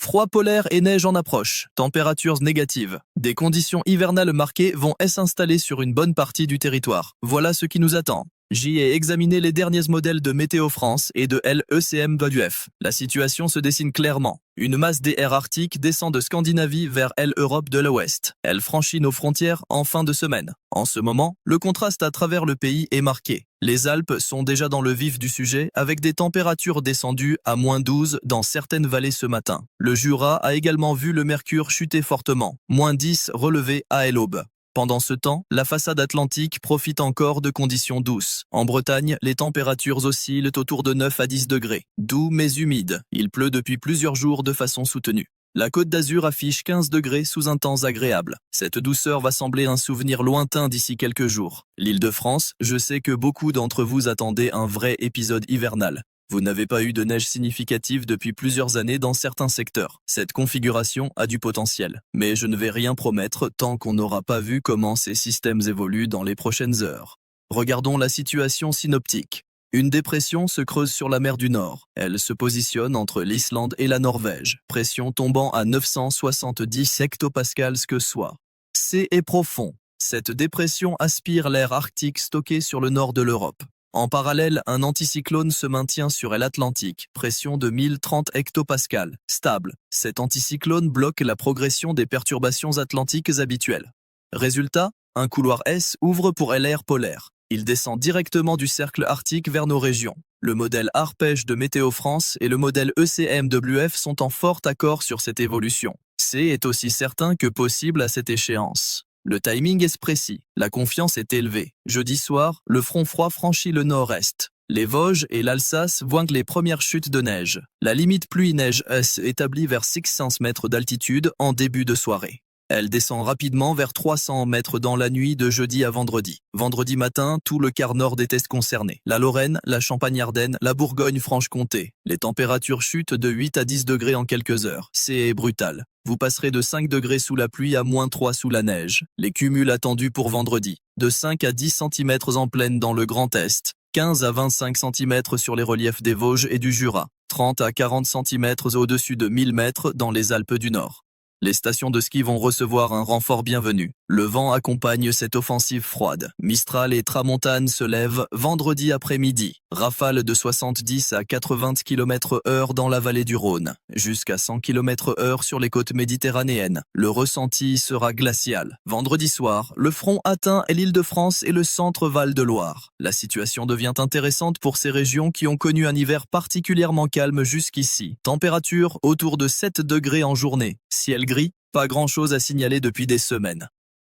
Froid polaire et neige en approche, températures négatives. Des conditions hivernales marquées vont s'installer sur une bonne partie du territoire. Voilà ce qui nous attend. J'y ai examiné les derniers modèles de Météo France et de l'ECMWF. La situation se dessine clairement. Une masse d'air arctique descend de Scandinavie vers l'Europe de l'Ouest. Elle franchit nos frontières en fin de semaine. En ce moment, le contraste à travers le pays est marqué. Les Alpes sont déjà dans le vif du sujet avec des températures descendues à -12 dans certaines vallées ce matin. Le Jura a également vu le mercure chuter fortement, -10 relevé à l'aube. Pendant ce temps, la façade atlantique profite encore de conditions douces. En Bretagne, les températures oscillent autour de 9 à 10 degrés. Doux mais humide. Il pleut depuis plusieurs jours de façon soutenue. La Côte d'Azur affiche 15 degrés sous un temps agréable. Cette douceur va sembler un souvenir lointain d'ici quelques jours. L'Île-de-France, je sais que beaucoup d'entre vous attendaient un vrai épisode hivernal. Vous n'avez pas eu de neige significative depuis plusieurs années dans certains secteurs. Cette configuration a du potentiel. Mais je ne vais rien promettre tant qu'on n'aura pas vu comment ces systèmes évoluent dans les prochaines heures. Regardons la situation synoptique. Une dépression se creuse sur la mer du Nord. Elle se positionne entre l'Islande et la Norvège. Pression tombant à 970 hectopascales que soit. C'est profond. Cette dépression aspire l'air arctique stocké sur le nord de l'Europe. En parallèle, un anticyclone se maintient sur l'Atlantique, pression de 1030 hectopascales, stable. Cet anticyclone bloque la progression des perturbations atlantiques habituelles. Résultat, un couloir S ouvre pour l'air polaire. Il descend directement du cercle arctique vers nos régions. Le modèle ARPEJ de Météo France et le modèle ECMWF sont en fort accord sur cette évolution. C est aussi certain que possible à cette échéance. Le timing est précis, la confiance est élevée. Jeudi soir, le front froid franchit le nord-est. Les Vosges et l'Alsace voient les premières chutes de neige. La limite pluie-neige S établie vers 600 mètres d'altitude en début de soirée. Elle descend rapidement vers 300 mètres dans la nuit de jeudi à vendredi. Vendredi matin, tout le quart nord est concerné. La Lorraine, la Champagne-Ardenne, la Bourgogne-Franche-Comté. Les températures chutent de 8 à 10 degrés en quelques heures. C'est brutal. Vous passerez de 5 degrés sous la pluie à -3 sous la neige. Les cumuls attendus pour vendredi. De 5 à 10 cm en plaine dans le Grand Est. 15 à 25 cm sur les reliefs des Vosges et du Jura. 30 à 40 cm au-dessus de 1000 mètres dans les Alpes du Nord. Les stations de ski vont recevoir un renfort bienvenu. Le vent accompagne cette offensive froide. Mistral et tramontane se lèvent vendredi après-midi. Rafale de 70 à 80 km/h dans la vallée du Rhône, jusqu'à 100 km/h sur les côtes méditerranéennes. Le ressenti sera glacial. Vendredi soir, le front atteint l'Île-de-France et le centre Val-de-Loire. La situation devient intéressante pour ces régions qui ont connu un hiver particulièrement calme jusqu'ici. Température autour de 7 degrés en journée. Ciel gris, pas grand-chose à signaler depuis des semaines.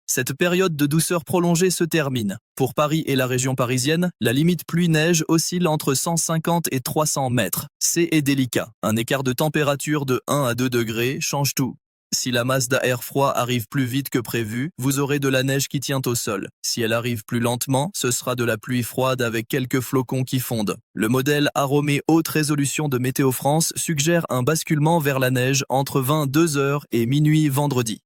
Cette période de douceur prolongée se termine. Pour Paris et la région parisienne, la limite pluie-neige oscille entre 150 et 300 mètres. C'est délicat. Un écart de température de 1 à 2 degrés change tout. Si la masse d'air froid arrive plus vite que prévu, vous aurez de la neige qui tient au sol. Si elle arrive plus lentement, ce sera de la pluie froide avec quelques flocons qui fondent. Le modèle aromé haute résolution de Météo France suggère un basculement vers la neige entre 22h et minuit vendredi.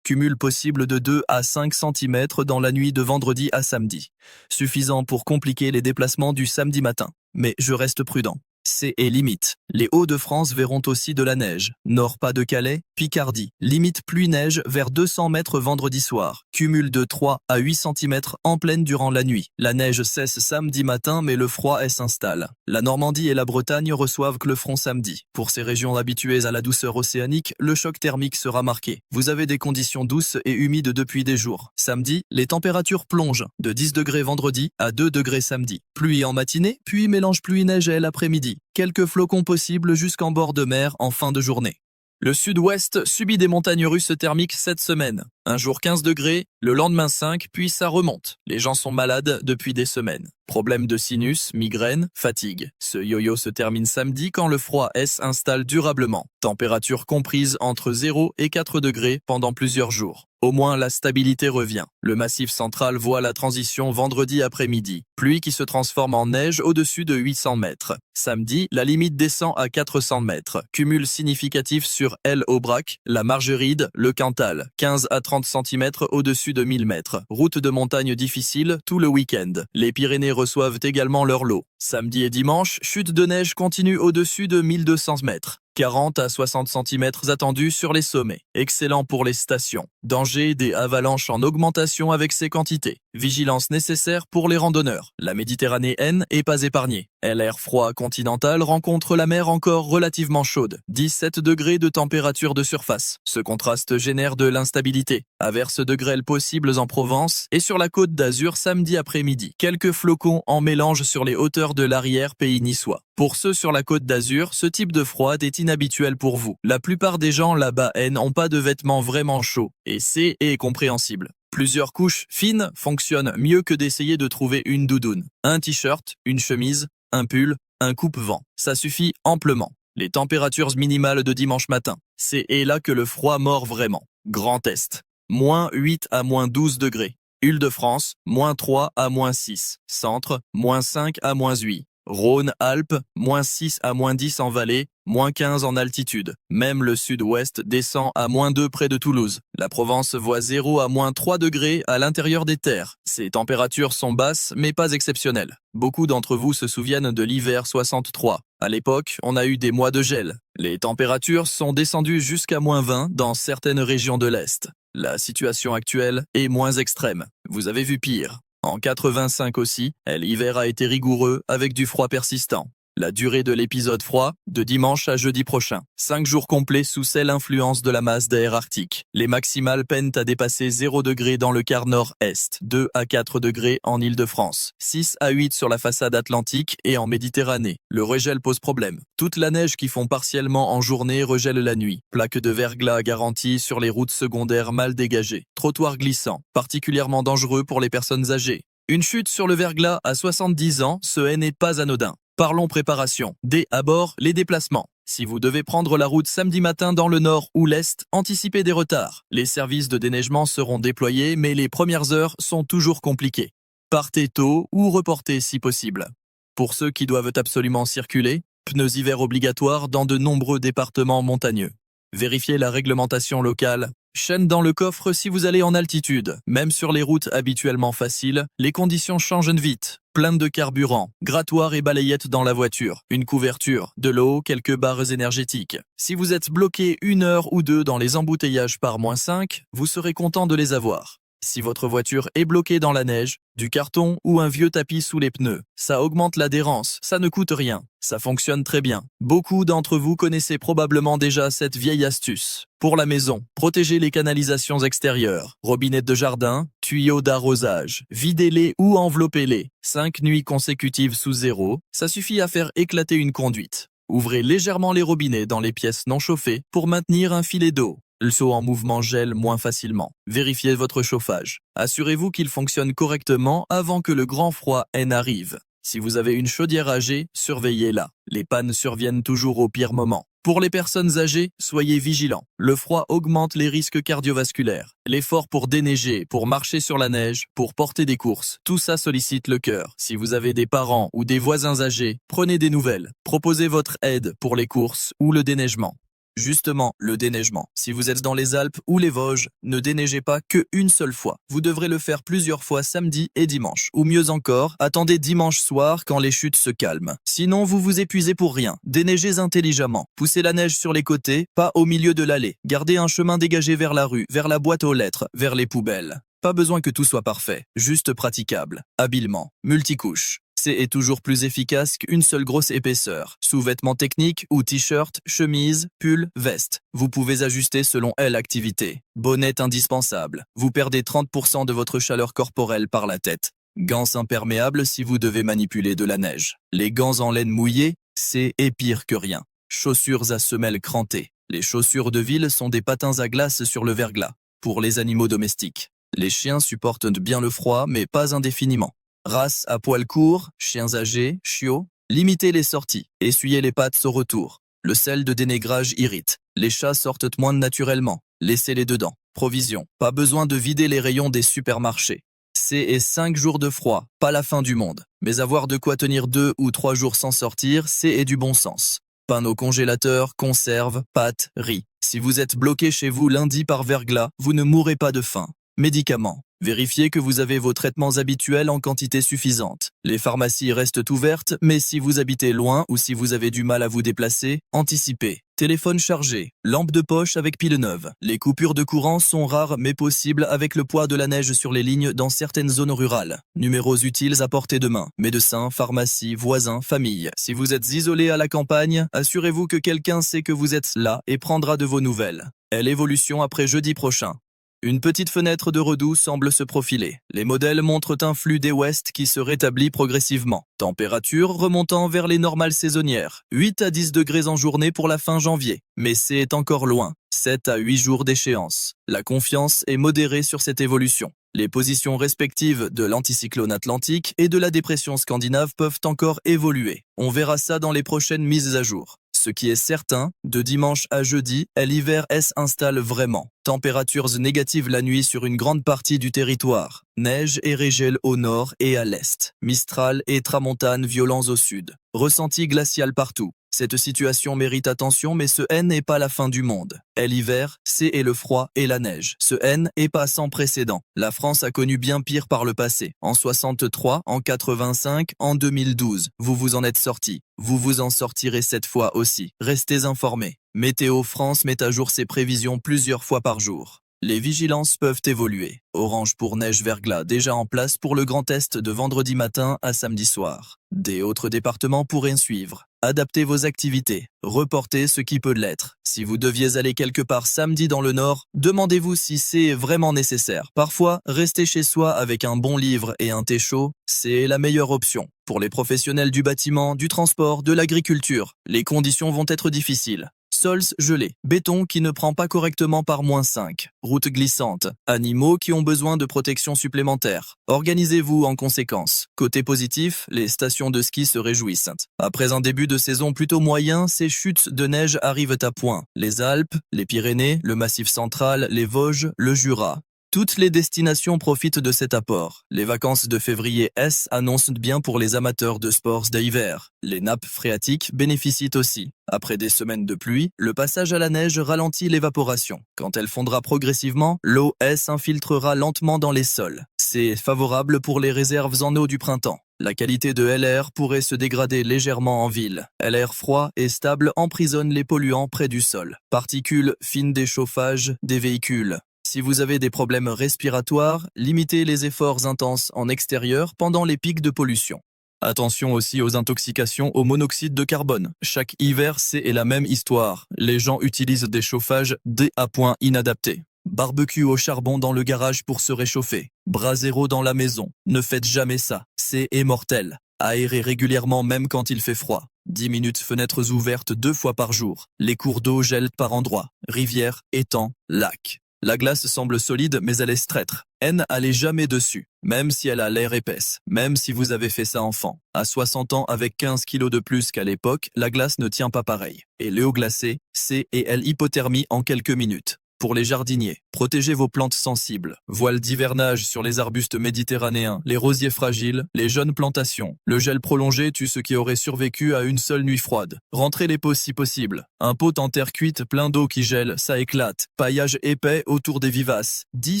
Cumul possible de 2 à 5 cm dans la nuit de vendredi à samedi. Suffisant pour compliquer les déplacements du samedi matin. Mais je reste prudent. C'est limite. Les Hauts-de-France verront aussi de la neige. Nord-Pas-de-Calais, Picardie. Limite pluie-neige vers 200 mètres vendredi soir. Cumul de 3 à 8 cm en pleine durant la nuit. La neige cesse samedi matin mais le froid s'installe. La Normandie et la Bretagne reçoivent que le front samedi. Pour ces régions habituées à la douceur océanique, le choc thermique sera marqué. Vous avez des conditions douces et humides depuis des jours. Samedi, les températures plongent de 10 degrés vendredi à 2 degrés samedi. Pluie en matinée, puis mélange pluie-neige l'après-midi. Quelques flocons possibles jusqu'en bord de mer en fin de journée. Le sud-ouest subit des montagnes russes thermiques cette semaine. Un jour 15 degrés, le lendemain 5, puis ça remonte. Les gens sont malades depuis des semaines. Problèmes de sinus, migraine, fatigue. Ce yo-yo se termine samedi quand le froid s'installe durablement. Température comprise entre 0 et 4 degrés pendant plusieurs jours. Au moins la stabilité revient. Le massif central voit la transition vendredi après-midi. Pluie qui se transforme en neige au-dessus de 800 mètres. Samedi, la limite descend à 400 mètres. Cumul significatif sur l'Aubrac, la Margeride, le Cantal. 15 à 30 cm au-dessus de 1000 mètres. Route de montagne difficile tout le week-end. Les Pyrénées reçoivent également leur lot. Samedi et dimanche, chute de neige continue au-dessus de 1200 mètres. 40 à 60 cm attendus sur les sommets. Excellent pour les stations. Danger des avalanches en augmentation avec ces quantités. Vigilance nécessaire pour les randonneurs. La Méditerranée est pas épargnée. L'air froid continental rencontre la mer encore relativement chaude. 17 degrés de température de surface. Ce contraste génère de l'instabilité. Averses de grêle possibles en Provence et sur la côte d'Azur samedi après-midi. Quelques flocons en mélange sur les hauteurs de l'arrière-pays niçois. Pour ceux sur la côte d'Azur, ce type de froid est inhabituel pour vous. La plupart des gens là-bas n'ont pas de vêtements vraiment chauds, et c'est compréhensible. Plusieurs couches fines fonctionnent mieux que d'essayer de trouver une doudoune. Un t-shirt, une chemise, un pull, un coupe-vent. Ça suffit amplement. Les températures minimales de dimanche matin. C'est là que le froid mord vraiment. Grand Est. -8 à -12 degrés. Île-de-France, -3 à -6. Centre, -5 à -8. Rhône-Alpes, -6 à -10 en vallée, -15 en altitude. Même le sud-ouest descend à -2 près de Toulouse. La Provence voit 0 à -3 degrés à l'intérieur des terres. Ces températures sont basses mais pas exceptionnelles. Beaucoup d'entre vous se souviennent de l'hiver 63. À l'époque, on a eu des mois de gel. Les températures sont descendues jusqu'à -20 dans certaines régions de l'Est. La situation actuelle est moins extrême. Vous avez vu pire. En 85 aussi, l'hiver a été rigoureux avec du froid persistant. La durée de l'épisode froid, de dimanche à jeudi prochain. 5 jours complets sous celle influence de la masse d'air arctique. Les maximales peinent à dépasser 0 degré dans le quart nord-est, 2 à 4 degrés en Île-de-France, 6 à 8 sur la façade atlantique et en Méditerranée. Le regel pose problème. Toute la neige qui fond partiellement en journée regèle la nuit. Plaque de verglas garantie sur les routes secondaires mal dégagées. Trottoirs glissants, particulièrement dangereux pour les personnes âgées. Une chute sur le verglas à 70 ans, ce n'est pas anodin. Parlons préparation. Dès à bord, les déplacements. Si vous devez prendre la route samedi matin dans le nord ou l'est, anticipez des retards. Les services de déneigement seront déployés, mais les premières heures sont toujours compliquées. Partez tôt ou reportez si possible. Pour ceux qui doivent absolument circuler, pneus hiver obligatoires dans de nombreux départements montagneux. Vérifiez la réglementation locale. Chaîne dans le coffre si vous allez en altitude. Même sur les routes habituellement faciles, les conditions changent vite. Plainte de carburant, grattoir et balayette dans la voiture, une couverture, de l'eau, quelques barres énergétiques. Si vous êtes bloqué 1 heure ou 2 dans les embouteillages par -5, vous serez content de les avoir. Si votre voiture est bloquée dans la neige, du carton ou un vieux tapis sous les pneus, ça augmente l'adhérence, ça ne coûte rien, ça fonctionne très bien. Beaucoup d'entre vous connaissez probablement déjà cette vieille astuce. Pour la maison, protégez les canalisations extérieures, robinettes de jardin, tuyaux d'arrosage, videz-les ou enveloppez-les. 5 nuits consécutives sous 0, ça suffit à faire éclater une conduite. Ouvrez légèrement les robinets dans les pièces non chauffées pour maintenir un filet d'eau. Le seau en mouvement gèle moins facilement. Vérifiez votre chauffage. Assurez-vous qu'il fonctionne correctement avant que le grand froid n'arrive. Si vous avez une chaudière âgée, surveillez-la. Les pannes surviennent toujours au pire moment. Pour les personnes âgées, soyez vigilants. Le froid augmente les risques cardiovasculaires. L'effort pour déneiger, pour marcher sur la neige, pour porter des courses, tout ça sollicite le cœur. Si vous avez des parents ou des voisins âgés, prenez des nouvelles. Proposez votre aide pour les courses ou le déneigement. Justement, le déneigement. Si vous êtes dans les Alpes ou les Vosges, ne déneigez pas qu'une seule fois. Vous devrez le faire plusieurs fois samedi et dimanche. Ou mieux encore, attendez dimanche soir quand les chutes se calment. Sinon, vous vous épuisez pour rien. Déneigez intelligemment. Poussez la neige sur les côtés, pas au milieu de l'allée. Gardez un chemin dégagé vers la rue, vers la boîte aux lettres, vers les poubelles. Pas besoin que tout soit parfait, juste praticable, habilement, multicouche. Est toujours plus efficace qu'une seule grosse épaisseur. Sous-vêtements techniques ou t-shirt, chemise, pull, veste. Vous pouvez ajuster selon l'activité. Bonnet indispensable. Vous perdez 30% de votre chaleur corporelle par la tête. Gants imperméables si vous devez manipuler de la neige. Les gants en laine mouillée, c'est pire que rien. Chaussures à semelles crantées. Les chaussures de ville sont des patins à glace sur le verglas. Pour les animaux domestiques. Les chiens supportent bien le froid, mais pas indéfiniment. Races à poils courts, chiens âgés, chiots, limitez les sorties, essuyez les pattes au retour. Le sel de dénégrage irrite. Les chats sortent moins naturellement, laissez-les dedans. Provisions, pas besoin de vider les rayons des supermarchés. C'est 5 jours de froid, pas la fin du monde. Mais avoir de quoi tenir 2 ou 3 jours sans sortir, c'est du bon sens. Pain au congélateur, conserves, pâtes, riz. Si vous êtes bloqué chez vous lundi par verglas, vous ne mourrez pas de faim. Médicaments. Vérifiez que vous avez vos traitements habituels en quantité suffisante. Les pharmacies restent ouvertes, mais si vous habitez loin ou si vous avez du mal à vous déplacer, anticipez. Téléphone chargé, lampe de poche avec pile neuve. Les coupures de courant sont rares mais possibles avec le poids de la neige sur les lignes dans certaines zones rurales. Numéros utiles à portée de main. Médecins, pharmacie, voisins, famille. Si vous êtes isolé à la campagne, assurez-vous que quelqu'un sait que vous êtes là et prendra de vos nouvelles. L'évolution après jeudi prochain. Une petite fenêtre de redoux semble se profiler. Les modèles montrent un flux des ouest qui se rétablit progressivement. Température remontant vers les normales saisonnières. 8 à 10 degrés en journée pour la fin janvier. Mais c'est encore loin. 7 à 8 jours d'échéance. La confiance est modérée sur cette évolution. Les positions respectives de l'anticyclone atlantique et de la dépression scandinave peuvent encore évoluer. On verra ça dans les prochaines mises à jour. Ce qui est certain, de dimanche à jeudi, l'hiver s'installe vraiment. Températures négatives la nuit sur une grande partie du territoire. Neige et régel au nord et à l'est. Mistral et tramontane violents au sud. Ressenti glacial partout. Cette situation mérite attention, mais ce n'est pas la fin du monde. L'hiver, c'est le froid et la neige. Ce n'est pas sans précédent. La France a connu bien pire par le passé. En 63, en 85, en 2012. Vous vous en êtes sortis. Vous vous en sortirez cette fois aussi. Restez informés. Météo France met à jour ses prévisions plusieurs fois par jour. Les vigilances peuvent évoluer. Orange pour neige-verglas déjà en place pour le Grand Est de vendredi matin à samedi soir. Des autres départements pourraient suivre. Adaptez vos activités. Reportez ce qui peut l'être. Si vous deviez aller quelque part samedi dans le Nord, demandez-vous si c'est vraiment nécessaire. Parfois, rester chez soi avec un bon livre et un thé chaud, c'est la meilleure option. Pour les professionnels du bâtiment, du transport, de l'agriculture, les conditions vont être difficiles. Sols gelés, béton qui ne prend pas correctement par -5, routes glissantes, animaux qui ont besoin de protection supplémentaire. Organisez-vous en conséquence. Côté positif, les stations de ski se réjouissent. Après un début de saison plutôt moyen, ces chutes de neige arrivent à point. Les Alpes, les Pyrénées, le Massif central, les Vosges, le Jura. Toutes les destinations profitent de cet apport. Les vacances de février annoncent bien pour les amateurs de sports d'hiver. Les nappes phréatiques bénéficient aussi. Après des semaines de pluie, le passage à la neige ralentit l'évaporation. Quand elle fondra progressivement, l'eau s'infiltrera lentement dans les sols. C'est favorable pour les réserves en eau du printemps. La qualité de LR pourrait se dégrader légèrement en ville. LR froid et stable emprisonne les polluants près du sol. Particules fines des chauffages des véhicules. Si vous avez des problèmes respiratoires, limitez les efforts intenses en extérieur pendant les pics de pollution. Attention aussi aux intoxications au monoxyde de carbone. Chaque hiver, c'est la même histoire. Les gens utilisent des chauffages à point inadaptés. Barbecue au charbon dans le garage pour se réchauffer. Brasero dans la maison. Ne faites jamais ça. C'est mortel. Aérez régulièrement même quand il fait froid. 10 minutes fenêtres ouvertes 2 fois par jour. Les cours d'eau gèlent par endroits. Rivières, étangs, lacs. La glace semble solide, mais elle est traître. Allez jamais dessus, même si elle a l'air épaisse, même si vous avez fait ça enfant. À 60 ans, avec 15 kilos de plus qu'à l'époque, la glace ne tient pas pareil. Et l'eau glacée, c'est l'hypothermie en quelques minutes. Pour les jardiniers, protégez vos plantes sensibles. Voile d'hivernage sur les arbustes méditerranéens, les rosiers fragiles, les jeunes plantations. Le gel prolongé tue ceux qui auraient survécu à une seule nuit froide. Rentrez les pots si possible. Un pot en terre cuite plein d'eau qui gèle, ça éclate. Paillage épais autour des vivaces. 10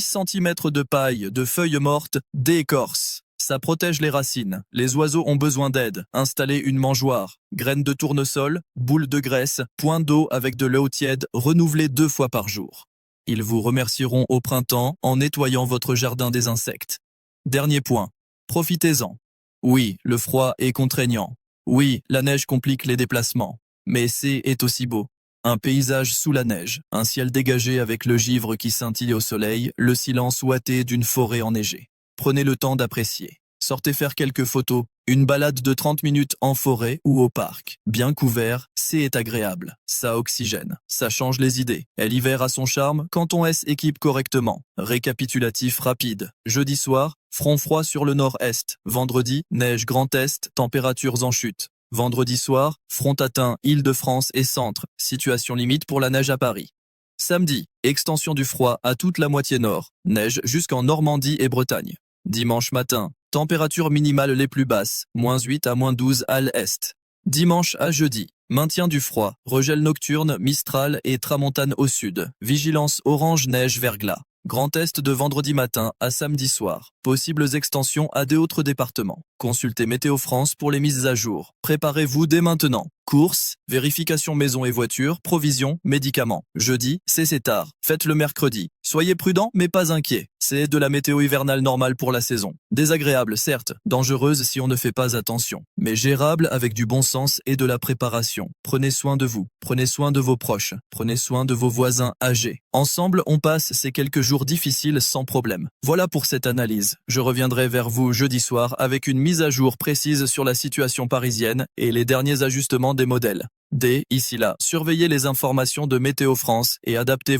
cm de paille, de feuilles mortes, d'écorce. Ça protège les racines. Les oiseaux ont besoin d'aide. Installez une mangeoire. Graines de tournesol, boules de graisse, point d'eau avec de l'eau tiède, renouvelée 2 fois par jour. Ils vous remercieront au printemps en nettoyant votre jardin des insectes. Dernier point. Profitez-en. Oui, le froid est contraignant. Oui, la neige complique les déplacements. Mais c'est aussi beau. Un paysage sous la neige, un ciel dégagé avec le givre qui scintille au soleil, le silence ouaté d'une forêt enneigée. Prenez le temps d'apprécier. Sortez faire quelques photos, une balade de 30 minutes en forêt ou au parc. Bien couvert, c'est agréable. Ça oxygène, ça change les idées. L'hiver a son charme quand on s'équipe correctement. Récapitulatif rapide. Jeudi soir, front froid sur le nord-est. Vendredi, neige Grand Est, températures en chute. Vendredi soir, front atteint Île-de-France et centre. Situation limite pour la neige à Paris. Samedi, extension du froid à toute la moitié nord. Neige jusqu'en Normandie et Bretagne. Dimanche matin, températures minimales les plus basses, -8 à -12 à l'est. Dimanche à jeudi, maintien du froid, regel nocturne, Mistral et tramontane au sud. Vigilance orange neige verglas. Grand test de vendredi matin à samedi soir. Possibles extensions à des autres départements. Consultez Météo France pour les mises à jour. Préparez-vous dès maintenant. Courses, vérification maison et voiture, provisions, médicaments. Jeudi, c'est tard. Faites le mercredi. Soyez prudents mais pas inquiets. C'est de la météo hivernale normale pour la saison. Désagréable certes, dangereuse si on ne fait pas attention, mais gérable avec du bon sens et de la préparation. Prenez soin de vous, prenez soin de vos proches, prenez soin de vos voisins âgés. Ensemble, on passe ces quelques jours difficiles sans problème. Voilà pour cette analyse. Je reviendrai vers vous jeudi soir avec une mise à jour précise sur la situation parisienne et les derniers ajustements des modèles. D'ici là, surveillez les informations de Météo France et adaptez